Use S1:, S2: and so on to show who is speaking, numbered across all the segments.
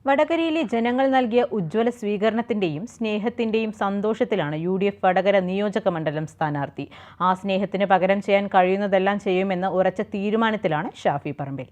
S1: വടകരയിലെ ജനങ്ങൾ നൽകിയ ഉജ്ജ്വല സ്വീകരണത്തിന്റെയും സ്നേഹത്തിന്റെയും സന്തോഷത്തിലാണ് UDF വടകര നിയോജക മണ്ഡലം സ്ഥാനാർത്ഥി. ആ സ്നേഹത്തിന് പകരം ചെയ്യാൻ കഴിയുന്നതെല്ലാം ചെയ്യുമെന്ന ഉറച്ച തീരുമാനത്തിലാണ് ഷാഫി പറമ്പിൽ.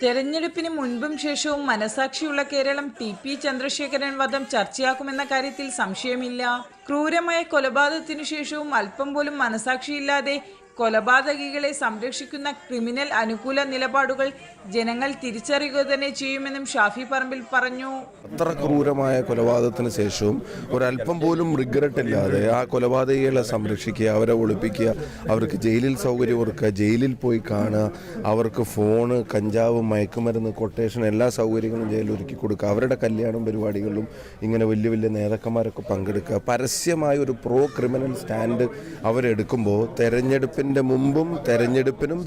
S2: തെരഞ്ഞെടുപ്പിന് മുൻപും ശേഷവും മനസാക്ഷിയുള്ള കേരളം TP ചന്ദ്രശേഖരൻ വധം ചർച്ചയാക്കുമെന്ന കാര്യത്തിൽ സംശയമില്ല. ക്രൂരമായ കൊലപാതകത്തിനു ശേഷവും അല്പം പോലും മനസാക്ഷിയില്ലാതെ കൊലപാതകികളെ സംരക്ഷിക്കുന്ന ക്രിമിനൽ അനുകൂല നിലപാടുകൾ ജനങ്ങൾ തിരിച്ചറിയുക തന്നെ ചെയ്യുമെന്നും ഷാഫി പറമ്പിൽ പറഞ്ഞു.
S3: അത്ര ക്രൂരമായ കൊലപാതകത്തിന് ശേഷവും ഒരല്പം പോലും റിഗ്രറ്റ് ഇല്ലാതെ ആ കൊലപാതകികളെ സംരക്ഷിക്കുക, അവരെ ഒളിപ്പിക്കുക, അവർക്ക് ജയിലിൽ സൗകര്യം ഒരുക്കുക, ജയിലിൽ പോയി കാണുക, അവർക്ക് ഫോണ്, കഞ്ചാവ്, മയക്കുമരുന്ന്, കൊട്ടേഷൻ എല്ലാ സൗകര്യങ്ങളും ജയിലിൽ ഒരുക്കി കൊടുക്കുക, അവരുടെ കല്യാണം പരിപാടികളിലും ഇങ്ങനെ വലിയ വലിയ നേതാക്കന്മാരൊക്കെ പങ്കെടുക്കുക, പരസ്യമായ ഒരു പ്രോ ക്രിമിനൽ സ്റ്റാൻഡ് അവരെടുക്കുമ്പോൾ തെരഞ്ഞെടുപ്പിൻ്റെ മുമ്പും തെരഞ്ഞെടുപ്പിനും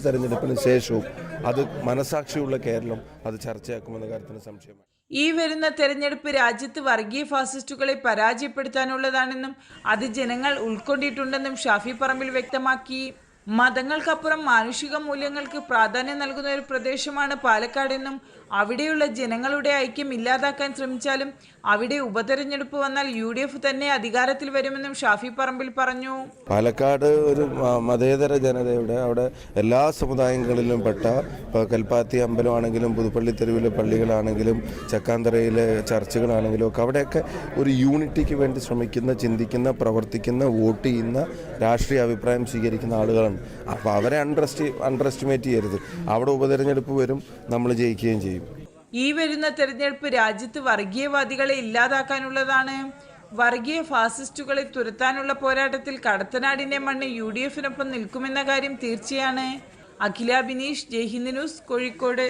S3: ശേഷവും അത് മനസാക്ഷിയുള്ള കേരളം അത് ചർച്ചയാക്കുമെന്ന കാര്യത്തിന് സംശയമാണ്.
S2: ഈ വരുന്ന തെരഞ്ഞെടുപ്പ് രാജ്യത്ത് വർഗീയ ഫാസിസ്റ്റുകളെ പരാജയപ്പെടുത്താനുള്ളതാണെന്നും അത് ജനങ്ങൾ ഉൾക്കൊണ്ടിട്ടുണ്ടെന്നും ഷാഫി പറമ്പിൽ വ്യക്തമാക്കി. മതങ്ങൾക്കപ്പുറം മാനുഷിക മൂല്യങ്ങൾക്ക് പ്രാധാന്യം നൽകുന്ന ഒരു പ്രദേശമാണ് പാലക്കാടെന്നും അവിടെയുള്ള ജനങ്ങളുടെ ഐക്യം ഇല്ലാതാക്കാൻ ശ്രമിച്ചാലും അവിടെ ഉപതെരഞ്ഞെടുപ്പ് വന്നാൽ UDF തന്നെ അധികാരത്തിൽ വരുമെന്നും ഷാഫി പറമ്പിൽ പറഞ്ഞു.
S3: പാലക്കാട് ഒരു മതേതര ജനതയുടെ അവിടെ എല്ലാ സമുദായങ്ങളിലും പെട്ട കൽപ്പാത്തി അമ്പലമാണെങ്കിലും പുതുപ്പള്ളി തെരുവിലെ പള്ളികളാണെങ്കിലും ചക്കാന്തറയിലെ ചർച്ചുകളാണെങ്കിലും ഒക്കെ അവിടെയൊക്കെ ഒരു യൂണിറ്റിക്ക് വേണ്ടി ശ്രമിക്കുന്ന, ചിന്തിക്കുന്ന, പ്രവർത്തിക്കുന്ന, വോട്ട് ചെയ്യുന്ന, രാഷ്ട്രീയ അഭിപ്രായം സ്വീകരിക്കുന്ന ആളുകളാണ്. അപ്പോൾ അവരെ അണ്ടർ എസ്റ്റിമേറ്റ് ചെയ്യരുത്. അവിടെ ഉപതെരഞ്ഞെടുപ്പ് വരും, നമ്മൾ ജയിക്കുകയും ചെയ്യും.
S2: ഈ വരുന്ന തെരഞ്ഞെടുപ്പ് രാജ്യത്ത് വർഗീയവാദികളെ ഇല്ലാതാക്കാനുള്ളതാണ്. വർഗീയ ഫാസിസ്റ്റുകളെ തുരത്താനുള്ള പോരാട്ടത്തിൽ കടത്തനാടിന്റെ മണ്ണ് UDF-നൊപ്പം നിൽക്കുമെന്ന കാര്യം തീർച്ചയാണ്. അഖില ബിനീഷ്, ജയ്ഹിന്ദ് ന്യൂസ്, കോഴിക്കോട്.